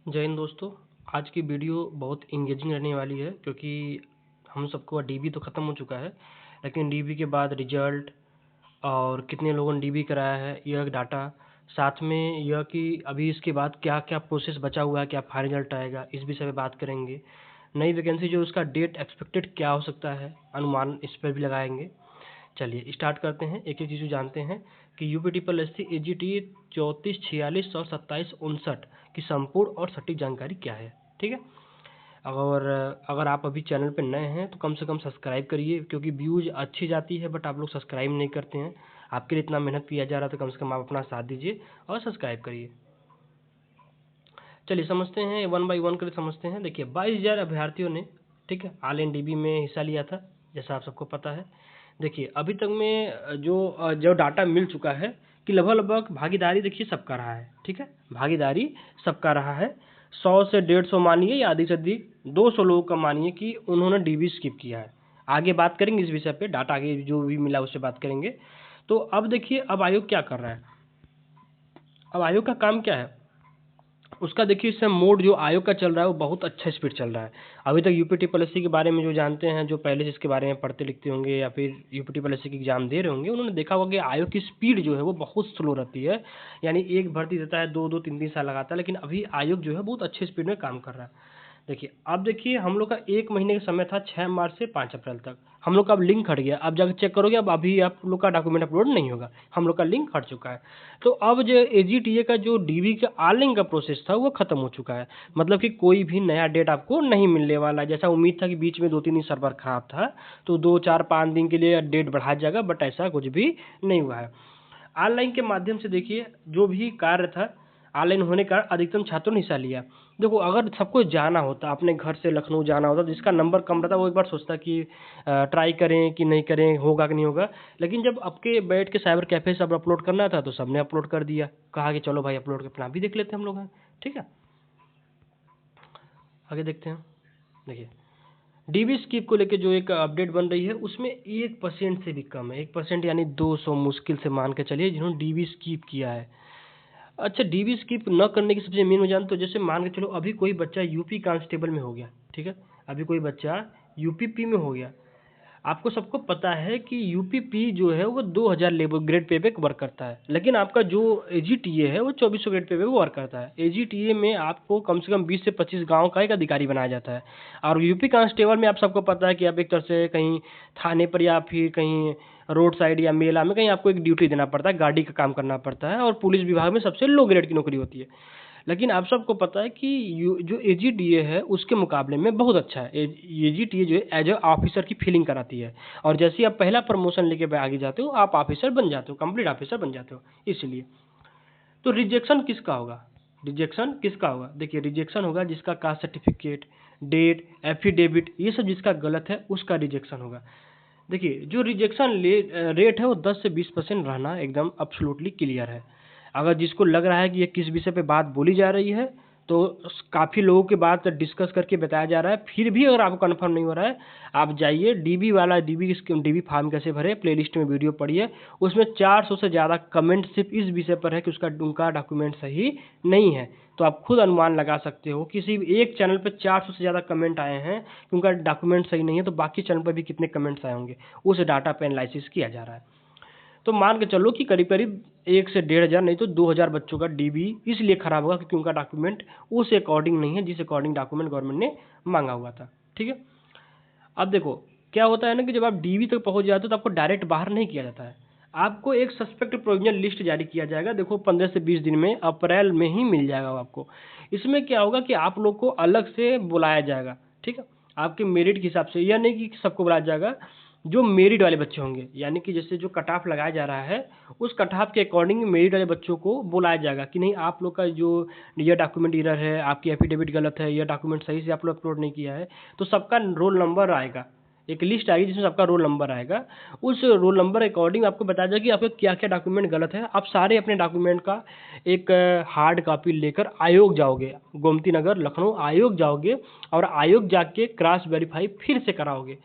जय हिंद दोस्तों। आज की वीडियो बहुत इंगेजिंग रहने वाली है क्योंकि हम सबको डीबी तो ख़त्म हो चुका है, लेकिन डीबी के बाद रिजल्ट और कितने लोगों ने डीबी कराया है यह डाटा, साथ में यह कि अभी इसके बाद क्या क्या प्रोसेस बचा हुआ है, क्या फाइनल रिजल्ट आएगा, इस विषय पे बात करेंगे। नई वैकेंसी जो उसका डेट एक्सपेक्टेड क्या हो सकता है, अनुमान इस पर भी लगाएंगे। चलिए स्टार्ट करते हैं, एक एक चीज़ जानते हैं कि यूपी एससी एजीटी 34, 46 और 27, 59 की संपूर्ण और सटीक जानकारी क्या है। ठीक है, और अगर आप अभी चैनल पर नए हैं तो कम से कम सब्सक्राइब करिए, क्योंकि व्यूज अच्छी जाती है बट आप लोग सब्सक्राइब नहीं करते हैं। आपके लिए इतना मेहनत किया जा रहा था, कम से कम आप अपना साथ दीजिए और सब्सक्राइब करिए। चलिए समझते हैं, वन बाई वन कर समझते हैं। देखिए 22,000 अभ्यर्थियों ने, ठीक है, ऑल इन डीबी में हिस्सा लिया था, जैसा आप सबको पता है। देखिए अभी तक में जो डाटा मिल चुका है कि लगभग भागीदारी देखिए सबका रहा है। ठीक है, भागीदारी सबका रहा है। 100 से 150 मानिए या अधिक से अधिक 200 लोगों का मानिए कि उन्होंने डीबी स्किप किया है। आगे बात करेंगे इस विषय पे, डाटा आगे जो भी मिला उससे बात करेंगे। तो अब देखिए अब आयोग क्या कर रहा है, अब आयोग का काम क्या है उसका देखिए इस समय मोड जो आयोग का चल रहा है वो बहुत अच्छा स्पीड चल रहा है। अभी तक यूपी पॉलिसी के बारे में जो जानते हैं, जो पहले से इसके बारे में पढ़ते लिखते होंगे या फिर यूपी पॉलिसी की एग्जाम दे रहे होंगे, उन्होंने देखा होगा कि आयोग की स्पीड जो है वो बहुत स्लो रहती है। यानी एक भर्ती देता है 2-2, 3-3 साल लगाता है, लेकिन अभी आयोग जो है बहुत अच्छे स्पीड में काम कर रहा है। देखिए अब देखिए हम लोग का 1 महीने का समय था, 6 मार्च से 5 अप्रैल तक। हम लोग का अब लिंक हट गया, अब जाकर चेक करोगे अब अभी आप लोग का डॉक्यूमेंट अपलोड नहीं होगा, हम लोग का लिंक हट चुका है। तो अब जो एजीटीए का जो डीबी का ऑनलाइन का प्रोसेस था वो खत्म हो चुका है। मतलब कि कोई भी नया डेट आपको नहीं मिलने वाला है। जैसा उम्मीद था कि बीच में 2-3 दिन सर्वर खराब था तो 2-4-5 दिन के लिए डेट बढ़ाया जाएगा, बट ऐसा कुछ भी नहीं हुआ है। ऑनलाइन के माध्यम से देखिए जो भी कार्य था ऑनलाइन होने का अधिकतम छात्रों ने हिस्सा लिया। देखो अगर सबको जाना होता, अपने घर से लखनऊ जाना होता, जिसका नंबर कम रहता वो एक बार सोचता कि ट्राई करें कि नहीं करें, होगा कि नहीं होगा। लेकिन जब आपके बैठ के साइबर कैफे सब अपलोड करना था तो सबने अपलोड कर दिया, कहा कि चलो भाई अपलोड करके अपना भी देख लेते हैं हम लोग हैं। ठीक है, आगे देखते हैं। देखिए डीबी स्किप को लेकर जो एक अपडेट बन रही है उसमें 1% से भी कम है, 1% यानी 200 मुश्किल से मान के चलिए जिन्होंने डीबी स्किप किया है। अच्छा, डीबी स्किप न करने की सबसे मेन वजह, तो जैसे मान के चलो अभी कोई बच्चा यूपी कांस्टेबल में हो गया, ठीक है, अभी कोई बच्चा यूपीपी में हो गया। आपको सबको पता है कि यूपीपी जो है वो 2000 लेवल ग्रेड पे वर्क करता है, लेकिन आपका जो एजीटीए है वो 2400 ग्रेड पे वर्क करता है। एजीटीए में आपको कम से कम 20 से 25 गांव का एक अधिकारी बनाया जाता है, और यूपी कांस्टेबल में आप सबको पता है कि आप एक तरह से कहीं थाने पर या फिर कहीं रोड साइड या मेला में कहीं आपको एक ड्यूटी देना पड़ता है, गाड़ी का काम करना पड़ता है, और पुलिस विभाग में सबसे लो ग्रेड की नौकरी होती है। लेकिन आप सबको पता है कि जो एजीटीए है उसके मुकाबले में बहुत अच्छा है। एजीटीए जो है एज ए ऑफिसर की फीलिंग कराती है, और जैसे ही आप पहला प्रमोशन लेके आगे जाते हो आप ऑफिसर बन जाते हो, कंप्लीट ऑफिसर बन जाते हो। इसलिए तो रिजेक्शन किसका होगा, रिजेक्शन किसका होगा, देखिए रिजेक्शन होगा जिसका कास्ट सर्टिफिकेट, डेट, एफिडेविट, ये सब जिसका गलत है उसका रिजेक्शन होगा। देखिए जो रिजेक्शन रेट है वो 10 से 20% रहना एकदम एब्सोल्युटली क्लियर है। अगर जिसको लग रहा है कि ये किस विषय पे बात बोली जा रही है तो काफ़ी लोगों के बात डिस्कस करके बताया जा रहा है, फिर भी अगर आपको कन्फर्म नहीं हो रहा है आप जाइए डीबी वाला, डीबी फॉर्म कैसे भरे प्लेलिस्ट में वीडियो पढ़िए। उसमें 400 से ज़्यादा कमेंट सिर्फ इस विषय पर है कि उनका डॉक्यूमेंट सही नहीं है। तो आप खुद अनुमान लगा सकते हो, किसी भी एक चैनल पर 400 से ज़्यादा कमेंट आए हैं कि उनका डॉक्यूमेंट सही नहीं है, तो बाकी चैनल पर भी कितने कमेंट्स आए होंगे, उस डाटा पे एनालिसिस किया जा रहा है। तो मान के चलो कि करीब करीब 1 से 1,500 नहीं तो 2,000 बच्चों का डीबी इसलिए खराब होगा क्योंकि उनका डॉक्यूमेंट उस अकॉर्डिंग नहीं है जिस अकॉर्डिंग डॉक्यूमेंट गवर्नमेंट ने मांगा हुआ था। ठीक है, अब देखो क्या होता है ना कि जब आप डीबी तक पहुंच जाते हो तो आपको डायरेक्ट बाहर नहीं किया जाता है, आपको एक सस्पेक्ट प्रोविजनल लिस्ट जारी किया जाएगा। देखो 15 से 20 दिन में, अप्रैल में ही मिल जाएगा आपको। इसमें क्या होगा कि आप लोग को अलग से बुलाया जाएगा, ठीक है, आपके मेरिट के हिसाब से, यह नहीं कि सबको बुलाया जाएगा। जो मेरिट वाले बच्चे होंगे, यानी कि जैसे जो कट ऑफ लगाया जा रहा है उस कट ऑफ के अकॉर्डिंग मेरिट वाले बच्चों को बुलाया जाएगा कि नहीं आप लोग का जो यह डॉक्यूमेंट इरर है, आपकी एफिडेविट गलत है, यह डॉक्यूमेंट सही से आप लोग अपलोड नहीं किया है, तो सबका रोल नंबर आएगा, एक लिस्ट आएगी जिसमें सबका रोल नंबर आएगा। उस रोल नंबर अकॉर्डिंग आपको बताया जाएगा कि आपके क्या क्या डॉक्यूमेंट गलत है। आप सारे अपने डॉक्यूमेंट का एक हार्ड कॉपी लेकर आयोग जाओगे, गोमती नगर लखनऊ आयोग जाओगे, और आयोग जाके क्रॉस वेरीफाई फिर से कराओगे।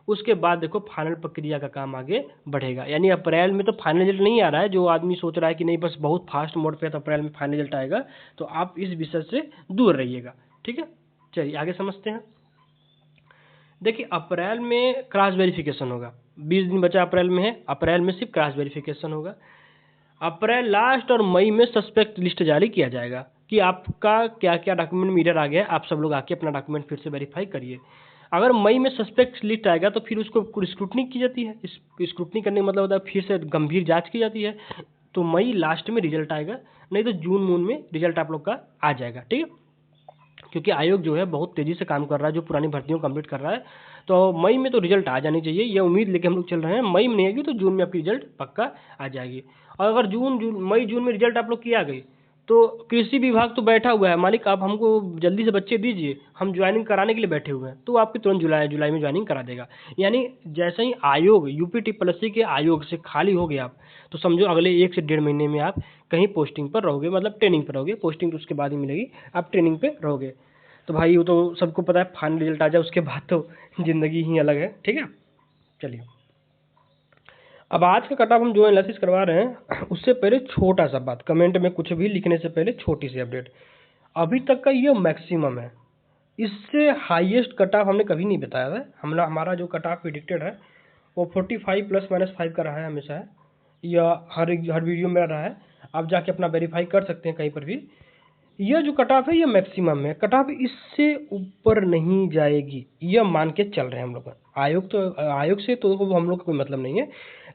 उसके बाद देखो फाइनल प्रक्रिया का काम आगे बढ़ेगा। यानी अप्रैल में तो फाइनल रिजल्ट नहीं आ रहा है, जो आदमी सोच रहा है कि नहीं बस बहुत फास्ट मोड पे है तो अप्रैल में फाइनल रिजल्ट आएगा, तो आप इस विषय से दूर रहिएगा। ठीक है, चलिए आगे समझते हैं। देखिए अप्रैल में क्रॉस वेरिफिकेशन होगा, 20 दिन बचा अप्रैल में है, अप्रैल में सिर्फ क्रॉस वेरिफिकेशन होगा। अप्रैल लास्ट और मई में सस्पेक्ट लिस्ट जारी किया जाएगा कि आपका क्या क्या डॉक्यूमेंट मिरर आ गया है, आप सब लोग आके अपना डॉक्यूमेंट फिर से वेरीफाई करिए। अगर मई में सस्पेक्ट लिस्ट आएगा तो फिर उसको स्क्रूटनी की जाती है। स्क्रूटनी करने का मतलब होता है फिर से गंभीर जांच की जाती है। तो मई लास्ट में रिजल्ट आएगा, नहीं तो जून मून में रिजल्ट आप लोग का आ जाएगा। ठीक है, क्योंकि आयोग जो है बहुत तेजी से काम कर रहा है, जो पुरानी भर्तियों कंप्लीट कर रहा है, तो मई में तो रिजल्ट आ जानी चाहिए, ये उम्मीद लेके हम लोग चल रहे हैं। मई में नहीं आएगी तो जून में आपकी रिजल्ट पक्का आ जाएगी। और अगर मई जून में रिजल्ट आप लोग की आ गई तो कृषि विभाग तो बैठा हुआ है, मालिक आप हमको जल्दी से बच्चे दीजिए, हम ज्वाइनिंग कराने के लिए बैठे हुए हैं, तो आपकी तुरंत जुलाई में ज्वाइनिंग करा देगा। यानी जैसे ही आयोग UPTPLSC के आयोग से खाली हो गया आप, तो समझो अगले 1 से 1.5 महीने में आप कहीं पोस्टिंग पर रहोगे, मतलब ट्रेनिंग पर रहोगे। पोस्टिंग तो उसके बाद ही मिलेगी, आप ट्रेनिंग पे रहोगे। तो भाई वो तो सबको पता है, फाइनल रिजल्ट आ जाए उसके बाद तो ज़िंदगी ही अलग है। ठीक है, चलिए अब आज का कट ऑफ हम जो एनालिसिस करवा रहे हैं उससे पहले छोटा सा बात, कमेंट में कुछ भी लिखने से पहले छोटी सी अपडेट। अभी तक का ये मैक्सिमम है, इससे हाईएस्ट कट ऑफ हमने कभी नहीं बताया है। हमारा जो कट ऑफ प्रिडिक्टेड है वो 45 ±5 का रहा है हमेशा है, या हर वीडियो में रहा है। आप जाके अपना वेरीफाई कर सकते हैं कहीं पर भी। यह जो कट ऑफ है ये मैक्सिमम है, कट ऑफ इससे ऊपर नहीं जाएगी, यह मान के चल रहे हैं हम लोग। आयोग से तो हम लोग का कोई मतलब नहीं है।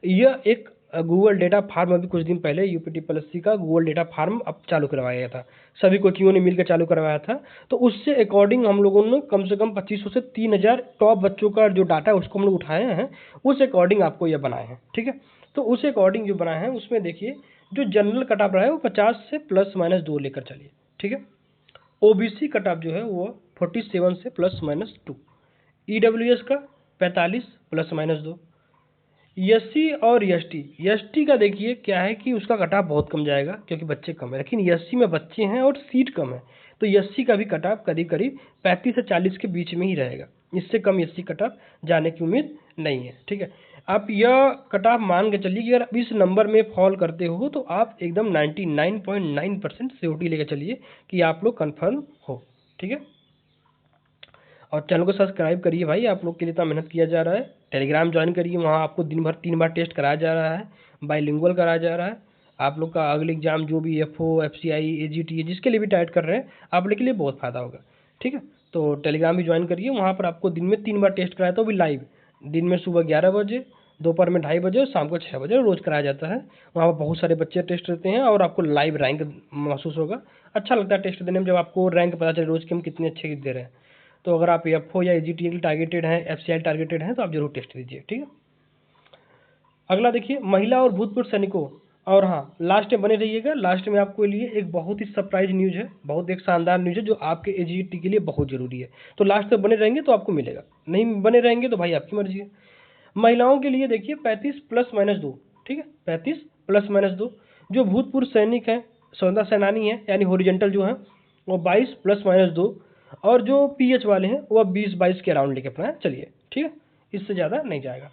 यह एक गूगल डेटा फार्म अभी कुछ दिन पहले UPTPLSC का गूगल डेटा फार्म अब चालू करवाया गया था, सभी कोचिंगों ने मिलकर चालू करवाया था। तो उससे अकॉर्डिंग हम लोगों ने कम से कम 2500 से 3000 टॉप बच्चों का जो डाटा है उसको हम लोग उठाए हैं, उस अकॉर्डिंग आपको यह बनाए हैं। ठीक है, तो उस अकॉर्डिंग जो बनाए हैं उसमें देखिए जो जनरल कट ऑफ रहा है वो 50 से ±2 लेकर चलिए। ठीक है, OBC कट ऑफ जो है वो 47 से ±2, EWS का 45 ±2, SC और ST का देखिए क्या है कि उसका कट ऑफ बहुत कम जाएगा क्योंकि बच्चे कम है, लेकिन SC में बच्चे हैं और सीट कम है, तो SC का भी कट ऑफ करीब 35 से 40 के बीच में ही रहेगा। इससे कम SC कट ऑफ जाने की उम्मीद नहीं है। ठीक है, आप यह कट ऑफ मान के चलिए कि अगर इस नंबर में फॉल करते हो तो आप एकदम 99.9% श्योरिटी लेकर चलिए कि आप लोग कन्फर्म हो। ठीक है, और चैनल को सब्सक्राइब करिए भाई, आप लोग के लिए इतना मेहनत किया जा रहा है। टेलीग्राम ज्वाइन करिए, वहाँ आपको दिन भर 3 बार टेस्ट कराया जा रहा है, बाइलिंगुअल कराया जा रहा है। आप लोग का अगले एग्जाम जो भी FO FCI AGT जिसके लिए भी टाइट कर रहे हैं, आप लोग के लिए बहुत फ़ायदा होगा। ठीक है, तो टेलीग्राम भी ज्वाइन करिए, वहाँ पर आपको दिन में 3 बार टेस्ट कराया था, वो भी लाइव। दिन में सुबह 11 बजे, दोपहर में 2:30 बजे और शाम को 6 बजे रोज़ कराया जाता है। वहाँ पर बहुत सारे बच्चे टेस्ट देते हैं और आपको लाइव रैंक महसूस होगा। अच्छा लगता है टेस्ट देने में, जब आपको रैंक पता चले रोज़ के हम कितने अच्छे दे रहे हैं। तो अगर आप FO या AGT के टारगेटेड हैं, FCI टारगेटेड हैं, तो आप जरूर टेस्ट दीजिए। ठीक है, अगला देखिए महिला और भूतपूर्व सैनिकों, और हाँ लास्ट में बने रहिएगा, लास्ट में आपके लिए एक बहुत ही सरप्राइज न्यूज़ है, बहुत एक शानदार न्यूज़ है जो आपके AGT के लिए बहुत ज़रूरी है। तो लास्ट तक बने रहेंगे तो आपको मिलेगा, नहीं बने रहेंगे तो भाई आपकी मर्जी है। महिलाओं के लिए देखिए 35 ±2। ठीक है, 35 ±2, जो भूतपूर्व सैनिक हैं, स्वतंत्रता सेनानी हैं यानी हॉरिजॉन्टल जो हैं वो 22 ±2, और जो PH वाले हैं वो 20-22 के अराउंड लेके अपना चलिए। ठीक है, इससे ज़्यादा नहीं जाएगा।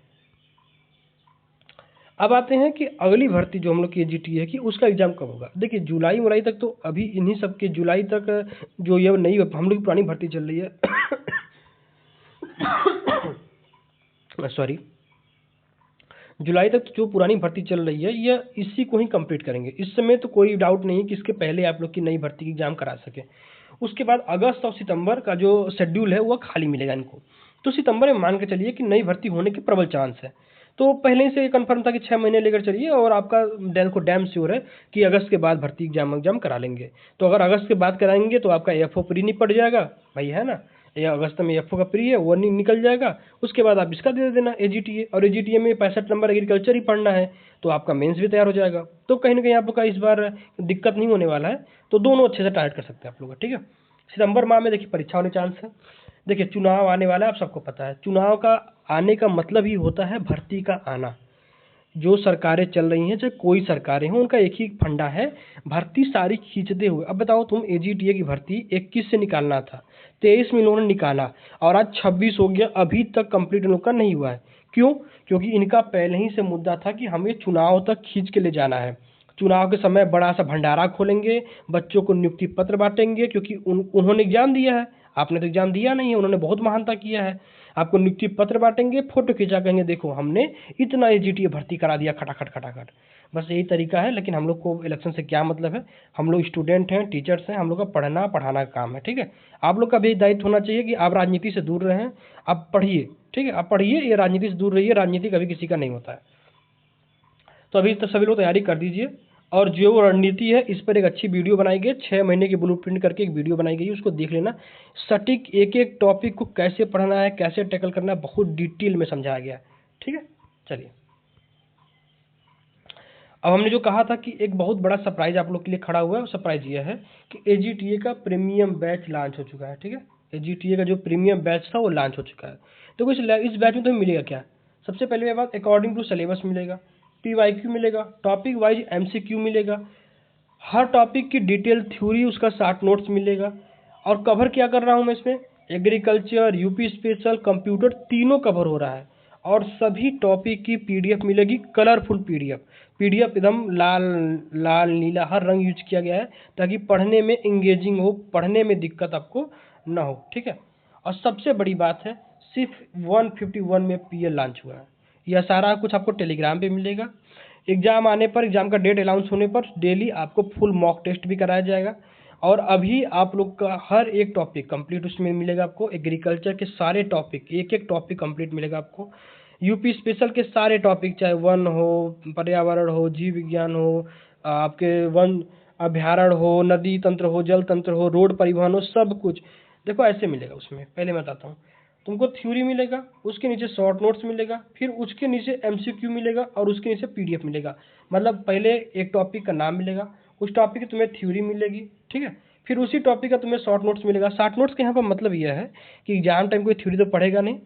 अब आते हैं कि अगली भर्ती जो हम लोग की AGT है कि उसका एग्जाम कब होगा। देखिए जुलाई तक तो अभी इन्हीं सब के जुलाई तक जो ये नई हम लोग की पुरानी भर्ती चल रही है सॉरी, जुलाई तक जो पुरानी भर्ती चल रही है यह इसी को ही कंप्लीट करेंगे। इस समय तो कोई डाउट नहीं है कि इसके पहले आप लोग की नई भर्ती की एग्जाम करा सके। उसके बाद अगस्त और सितंबर का जो शेड्यूल है वह खाली मिलेगा इनको, तो सितंबर में मान के चलिए कि नई भर्ती होने के प्रबल चांस है। तो पहले से कंफर्म था कि 6 महीने लेकर चलिए, और आपका डेल को डैम श्योर है कि अगस्त के बाद भर्ती एग्जाम करा लेंगे। तो अगर अगस्त के बाद कराएंगे तो आपका FO प्री निपट जाएगा भाई, है ना, या अगस्त में FO का प्री है वो नहीं निकल जाएगा। उसके बाद आप इसका दे देना AGTA, और AGTA में 65 नंबर एग्रीकल्चर ही पढ़ना है तो आपका मेंस भी तैयार हो जाएगा। तो कहीं ना कहीं आप लोग का इस बार दिक्कत नहीं होने वाला है, तो दोनों अच्छे से टाइट कर सकते हैं आप लोग। ठीक है, सितंबर माह में देखिए परीक्षा होने चांस है। देखिए चुनाव आने वाला है, आप सबको पता है, चुनाव का आने का मतलब ही होता है भर्ती का आना। जो सरकारें चल रही हैं, चाहे कोई सरकारें हों, उनका एक ही फंडा है, भर्ती सारी खींचते हुए। अब बताओ तुम, एजीटीए की भर्ती 21 से निकालना था, 23 में इन्होंने निकाला और आज 26 हो गया, अभी तक कंप्लीट इन लोग का नहीं हुआ है। क्यों? क्योंकि इनका पहले ही से मुद्दा था कि हमें चुनाव तक खींच के ले जाना है। चुनाव के समय बड़ा सा भंडारा खोलेंगे, बच्चों को नियुक्ति पत्र बांटेंगे, क्योंकि उन्होंने एग्जाम दिया है, आपने तो एग्जाम दिया नहीं है, उन्होंने बहुत महानता किया है। आपको नियुक्ति पत्र बांटेंगे, फोटो खींचा, कहेंगे देखो हमने इतना एजीटीए भर्ती करा दिया खटाखट खटाखट। बस यही तरीका है। लेकिन हम लोग को इलेक्शन से क्या मतलब है? हम लोग स्टूडेंट हैं, टीचर्स हैं, हम लोग का पढ़ना पढ़ाना का काम है, ठीक है। आप लोग का भी दायित्व होना चाहिए कि आप राजनीति से दूर रहें, आप पढ़िए, ठीक है, आप पढ़िए, ये राजनीति से दूर रहिए, राजनीति कभी किसी का नहीं होता है। तो अभी तक सभी लोग तैयारी कर दीजिए, और जो रणनीति है इस पर एक अच्छी वीडियो बनाई गई, 6 महीने की ब्लूप्रिंट करके एक वीडियो बनाई गई, उसको देख लेना। सटीक एक एक टॉपिक को कैसे पढ़ना है, कैसे टैकल करना है, बहुत डिटेल में समझाया गया है, ठीक है। चलिए, अब हमने जो कहा था कि एक बहुत बड़ा सरप्राइज आप लोग के लिए खड़ा हुआ है, सरप्राइज ये है कि एजीटीए का प्रीमियम बैच लॉन्च हो चुका है, ठीक है। एजीटीए का जो प्रीमियम बैच था वो लॉन्च हो चुका है। तो इस बैच में तुम्हें मिलेगा क्या? सबसे पहले बात, अकॉर्डिंग टू सिलेबस मिलेगा, पीवाईक्यू मिलेगा, टॉपिक वाइज एमसीक्यू मिलेगा, हर टॉपिक की डिटेल थ्योरी, उसका शॉर्ट नोट्स मिलेगा। और कवर क्या कर रहा हूँ मैं इसमें? एग्रीकल्चर, यूपी स्पेशल, कंप्यूटर, तीनों कवर हो रहा है। और सभी टॉपिक की पीडीएफ मिलेगी, कलरफुल पीडीएफ। पीडीएफ एकदम लाल लाल नीला हर रंग यूज किया गया है, ताकि पढ़ने में इंगेजिंग हो, पढ़ने में दिक्कत आपको ना हो, ठीक है। और सबसे बड़ी बात है, सिर्फ 151 में पीएल लॉन्च हुआ है। यह सारा कुछ आपको टेलीग्राम पे मिलेगा। एग्जाम आने पर, एग्जाम का डेट अनाउंस होने पर डेली आपको फुल मॉक टेस्ट भी कराया जाएगा। और अभी आप लोग का हर एक टॉपिक कंप्लीट उसमें मिलेगा आपको। एग्रीकल्चर के सारे टॉपिक, एक एक टॉपिक कंप्लीट मिलेगा आपको। यूपी स्पेशल के सारे टॉपिक, चाहे वन हो, पर्यावरण हो, जीव विज्ञान हो, आपके वन अभ्यारण्य हो, नदी तंत्र हो, जल तंत्र हो, रोड परिवहन हो, सब कुछ देखो ऐसे मिलेगा उसमें। पहले मैं बताता हूँ, तुमको थ्योरी मिलेगा, उसके नीचे शॉर्ट नोट्स मिलेगा, फिर उसके नीचे एमसीक्यू मिलेगा, और उसके नीचे पीडीएफ मिलेगा। मतलब पहले एक टॉपिक का नाम मिलेगा, उस टॉपिक की तुम्हें थ्योरी मिलेगी, ठीक है। फिर उसी टॉपिक का तुम्हें शॉर्ट नोट्स मिलेगा। शॉर्ट नोट्स का यहाँ पर मतलब यह है कि एग्जाम टाइम कोई थ्योरी तो पढ़ेगा नहीं,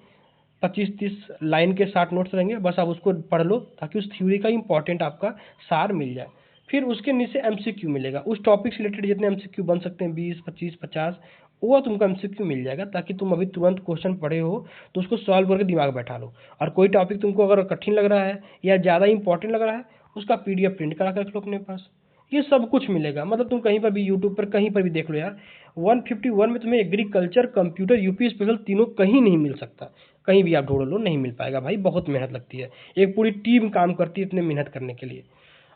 25-30 लाइन के शॉर्ट नोट्स रहेंगे, बस आप उसको पढ़ लो, ताकि उस थ्योरी का इंपॉर्टेंट आपका सार मिल जाए। फिर उसके नीचे एमसीक्यू मिलेगा, उस टॉपिक से रिलेटेड जितने एमसीक्यू बन सकते हैं, 20, 25, 50, वो तुमको एमसीक्यू मिल जाएगा, ताकि तुम अभी तुरंत क्वेश्चन पढ़े हो तो उसको सॉल्व करके दिमाग बैठा लो। और कोई टॉपिक तुमको अगर कठिन लग रहा है या ज़्यादा इंपॉर्टेंट लग रहा है, उसका पीडीएफ प्रिंट करा कर रख लो अपने पास। ये सब कुछ मिलेगा, मतलब तुम कहीं पर भी, यूट्यूब पर कहीं पर भी देख लो यार। 151 में तुम्हें एग्रीकल्चर, कंप्यूटर, यूपी स्पेशल तीनों कहीं नहीं मिल सकता। कहीं भी आप ढूंढ लो, नहीं मिल पाएगा भाई, बहुत मेहनत लगती है, एक पूरी टीम काम करती है इतने मेहनत करने के लिए।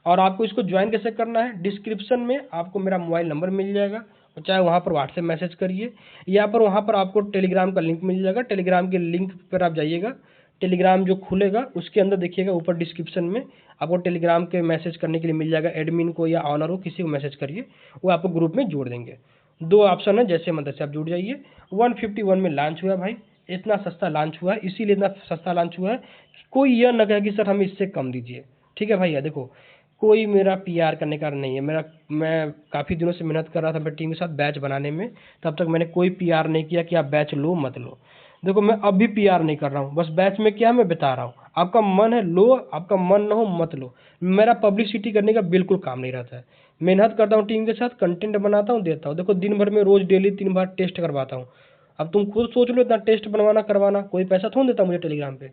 और आपको इसको ज्वाइन कैसे करना है? डिस्क्रिप्शन में आपको मेरा मोबाइल नंबर मिल जाएगा, चाहे वहाँ पर व्हाट्सएप मैसेज करिए, या पर वहाँ पर आपको टेलीग्राम का लिंक मिल जाएगा। टेलीग्राम के लिंक पर आप जाइएगा, टेलीग्राम जो खुलेगा उसके अंदर देखिएगा ऊपर डिस्क्रिप्शन में आपको टेलीग्राम के मैसेज करने के लिए मिल जाएगा। एडमिन को या ऑनर को, किसी को मैसेज करिए, वो आपको ग्रुप में जोड़ देंगे। 2 ऑप्शन है, जैसे मतलब से आप जुड़ जाइए। 151 में लॉन्च हुआ भाई, इतना सस्ता लॉन्च हुआ है, इसीलिए इतना सस्ता लॉन्च हुआ है कि कोई यह न कहे कि सर हमें इससे कम दीजिए, ठीक है भैया। देखो, कोई मेरा पीआर करने का नहीं है, मैं काफ़ी दिनों से मेहनत कर रहा था अपनी टीम के साथ बैच बनाने में, तब तक मैंने कोई पीआर नहीं किया कि आप बैच लो मत लो। देखो, मैं अब भी पीआर नहीं कर रहा हूँ, बस बैच में क्या मैं बता रहा हूँ। आपका मन है लो, आपका मन ना हो मत लो। मेरा पब्लिसिटी करने का बिल्कुल काम नहीं रहता है। मेहनत करता हूँ टीम के साथ, कंटेंट बनाता हूँ, देता हूँ। देखो, दिन भर में रोज डेली 3 बार टेस्ट करवाता हूँ। अब तुम खुद सोच लो, इतना टेस्ट बनवाना करवाना, कोई पैसा थोड़ा देता मुझे टेलीग्राम पे।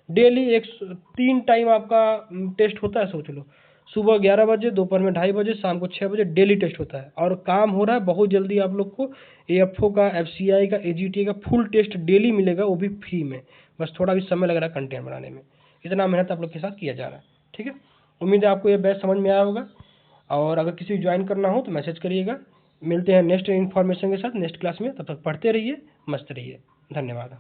डेली 3 टाइम आपका टेस्ट होता है, सोच लो। सुबह 11 बजे, दोपहर में 2:30 बजे, शाम को 6 बजे डेली टेस्ट होता है। और काम हो रहा है बहुत जल्दी, आप लोग को एएफओ का, एफसीआई का, एजीटीए का फुल टेस्ट डेली मिलेगा, वो भी फ्री में। बस थोड़ा भी समय लग रहा है कंटेंट बनाने में, इतना मेहनत आप लोग के साथ किया जा रहा है, ठीक है। उम्मीद है आपको ये बैच समझ में आया होगा, और अगर किसी को ज्वाइन करना हो तो मैसेज करिएगा। मिलते हैं नेक्स्ट इन्फॉर्मेशन के साथ नेक्स्ट क्लास में, तब तक पढ़ते रहिए, मस्त रहिए। धन्यवाद।